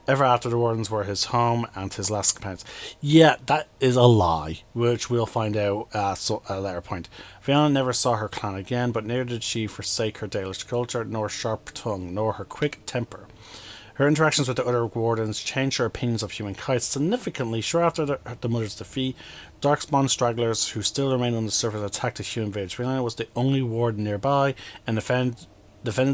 Ever after the Wardens were his home and his last companions. Yeah, that is a lie, which we'll find out at a later point. Fiona never saw her clan again, but neither did she forsake her Dalish culture, nor sharp tongue, nor her quick temper. Her interactions with the other Wardens changed her opinions of humankind significantly. Shortly after the Mother's defeat, Darkspawn stragglers who still remained on the surface attacked the human village. Fiona was the only Warden nearby and defended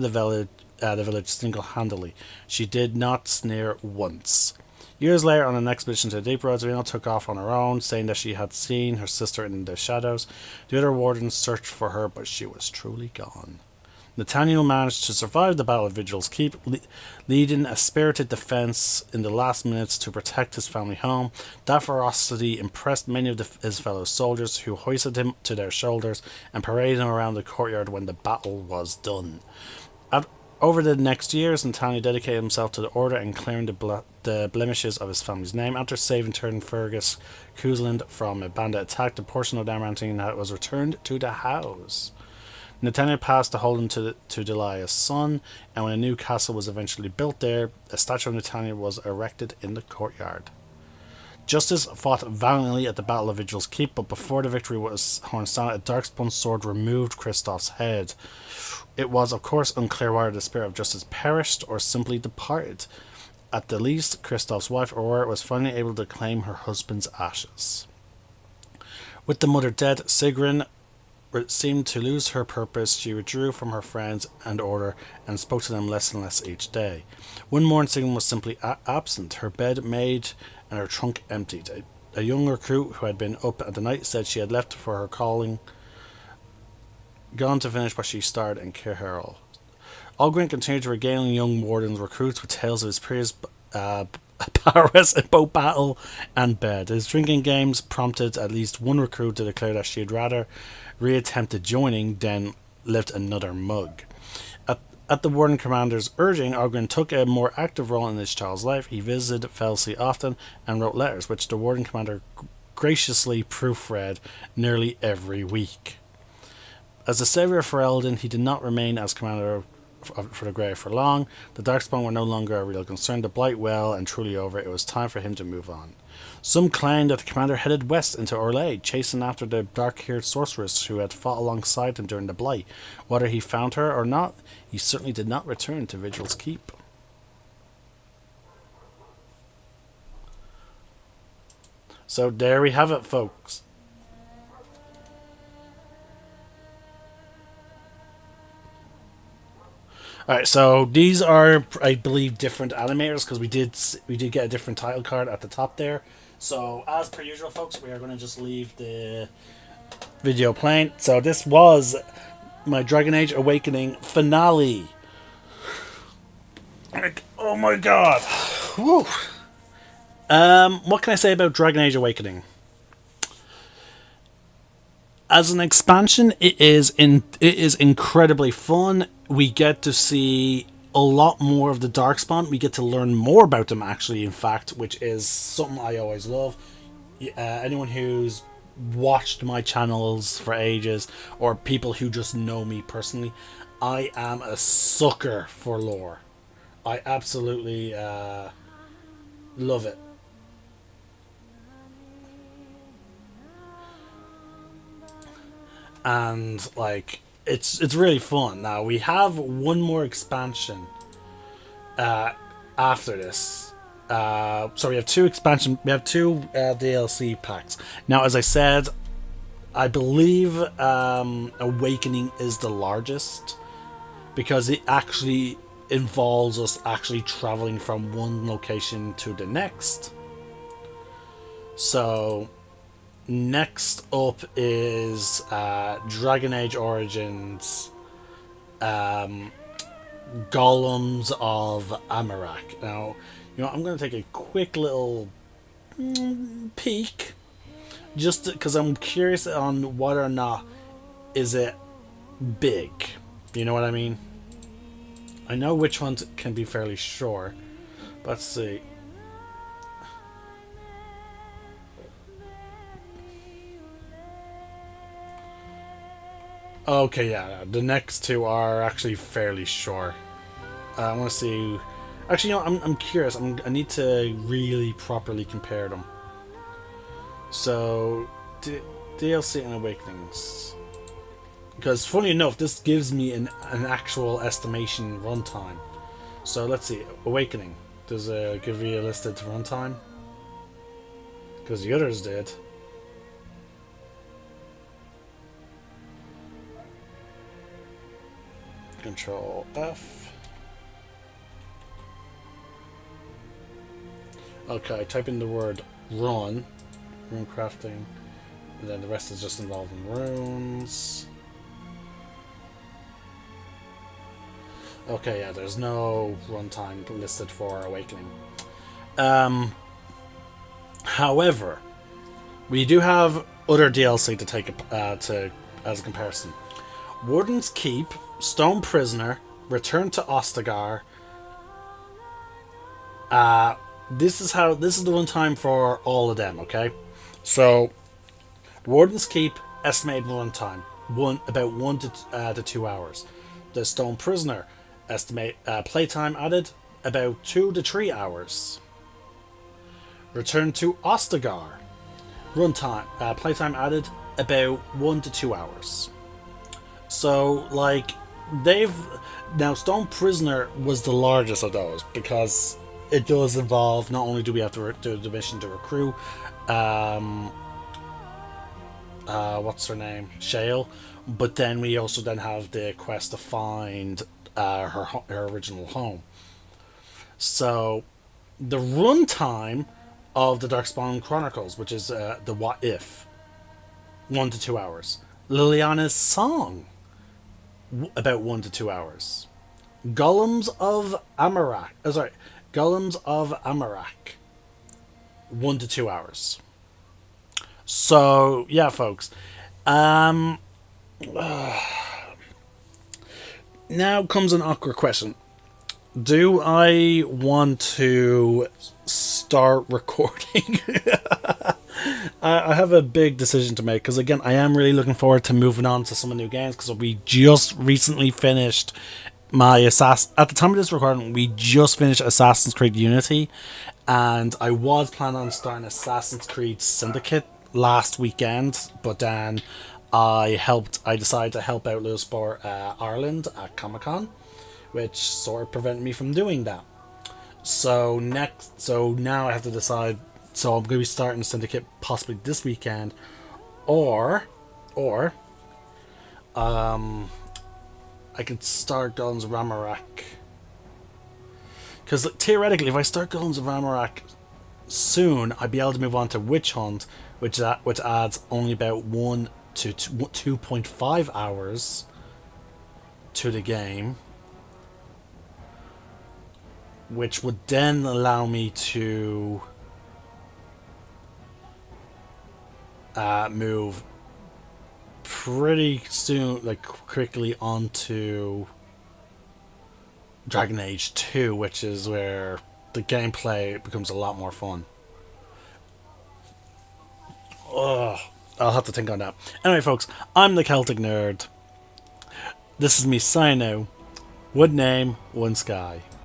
the village single-handedly. She did not sneer once. Years later, on an expedition to the Deep Roads, Fiona took off on her own, saying that she had seen her sister in the shadows. The other Wardens searched for her, but she was truly gone. Nathaniel managed to survive the Battle of Vigil's Keep, leading a spirited defense in the last minutes to protect his family home. That ferocity impressed many of his fellow soldiers, who hoisted him to their shoulders and paraded him around the courtyard when the battle was done. Over the next years, Nathaniel dedicated himself to the Order and clearing the blemishes of his family's name. After saving Turn Fergus Cousland from a bandit attack, the portion of Dalmantine that was returned to the house. Nathaniel passed the Holden to Delia's son, and when a new castle was eventually built there, a statue of Nathaniel was erected in the courtyard. Justice fought valiantly at the Battle of Vigil's Keep, but before the victory was hoisted, a Darkspawn sword removed Kristoff's head. It was, of course, unclear whether the spirit of Justice perished or simply departed. At the least, Kristoff's wife, Aurora, was finally able to claim her husband's ashes. With the mother dead, Sigrun seemed to lose her purpose. She withdrew from her friends and Order and spoke to them less and less each day. One morning, Sigrun was simply absent, her bed made and her trunk emptied. A young recruit who had been up at the night said she had left for her calling, gone to finish what she started in Caerhurl. Ogwyn continued to regale young Warden's recruits with tales of his previous prowess in both battle and bed. His drinking games prompted at least one recruit to declare that she had rather reattempted joining than lift another mug. At the Warden Commander's urging, Ogwyn took a more active role in his child's life. He visited Felsey often and wrote letters, which the Warden Commander graciously proofread nearly every week. As the savior of Ferelden, he did not remain as commander for the Grey for long. The Darkspawn were no longer a real concern. The Blight well and truly over, it was time for him to move on. Some claimed that the commander headed west into Orlais, chasing after the dark-haired sorceress who had fought alongside him during the Blight. Whether he found her or not, he certainly did not return to Vigil's Keep. So there we have it, folks. Alright, so these are, I believe, different animators, because we did get a different title card at the top there. So, as per usual, folks, we are going to just leave the video playing. So, this was my Dragon Age Awakening finale. Like, oh my god. Whew. What can I say about Dragon Age Awakening? As an expansion, it is incredibly fun. We get to see a lot more of the Darkspawn. We get to learn more about them, actually, in fact, which is something I always love. Anyone who's watched my channels for ages, or people who just know me personally, I am a sucker for lore. I absolutely love it. And, like, it's really fun. Now, we have one more expansion after this. So we have two DLC packs. Now, as I said, I believe Awakening is the largest, because it actually involves us actually traveling from one location to the next. So next up is Dragon Age Origins, Golems of Amarak. Now, you know, I'm going to take a quick little peek, just because I'm curious on whether or not is it big. You know what I mean? I know which ones can be fairly sure. Let's see. Okay, yeah, the next two are actually fairly sure. I want to see. Actually, you know, I'm curious. I need to really properly compare them. So, DLC and Awakenings. Because, funny enough, this gives me an actual estimation runtime. So, let's see. Awakening. Does it give you a listed runtime? Because the others did. Control F. Okay, type in the word run crafting, and then the rest is just involving runes. Okay, yeah, there's no runtime listed for Awakening. However, we do have other DLC to take as a comparison. Warden's Keep, Stone Prisoner, Return to Ostagar. This is the runtime for all of them, okay? So, Warden's Keep, estimated runtime, about 1 to 2 hours. The Stone Prisoner, estimate playtime added, about 2 to 3 hours. Return to Ostagar, runtime, playtime added, about 1 to 2 hours. So, like, now Stone Prisoner was the largest of those, because it does involve, not only do we have to do the mission to recruit, what's her name? Shale, but then we also then have the quest to find her original home. So, the runtime of the Darkspawn Chronicles, which is the What If, 1 to 2 hours. Liliana's Song, about 1 to 2 hours. Golems of Amarak, Golems of Amarak, 1 to 2 hours. So, yeah, folks. Now comes an awkward question. Do I want to start recording? I have a big decision to make, because again, I am really looking forward to moving on to some of the new games, because we just recently finished at the time of this recording, we just finished Assassin's Creed Unity, and I was planning on starting Assassin's Creed Syndicate last weekend, but then I decided to help out Lewis Sport Ireland at Comic-Con, which sort of prevented me from doing that. So now I have to decide. So I'm going to be starting Syndicate possibly this weekend, or I could start Golems of Amarak. Because theoretically, if I start Golems of Amarak soon, I'd be able to move on to Witch Hunt, which adds only about 1 to 2.5 hours to the game, which would then allow me to move pretty soon, like quickly, onto Dragon Age 2, which is where the gameplay becomes a lot more fun. Ugh, I'll have to think on that. Anyway, folks, I'm the Celtic Nerd. This is me signing out. One name, one sky.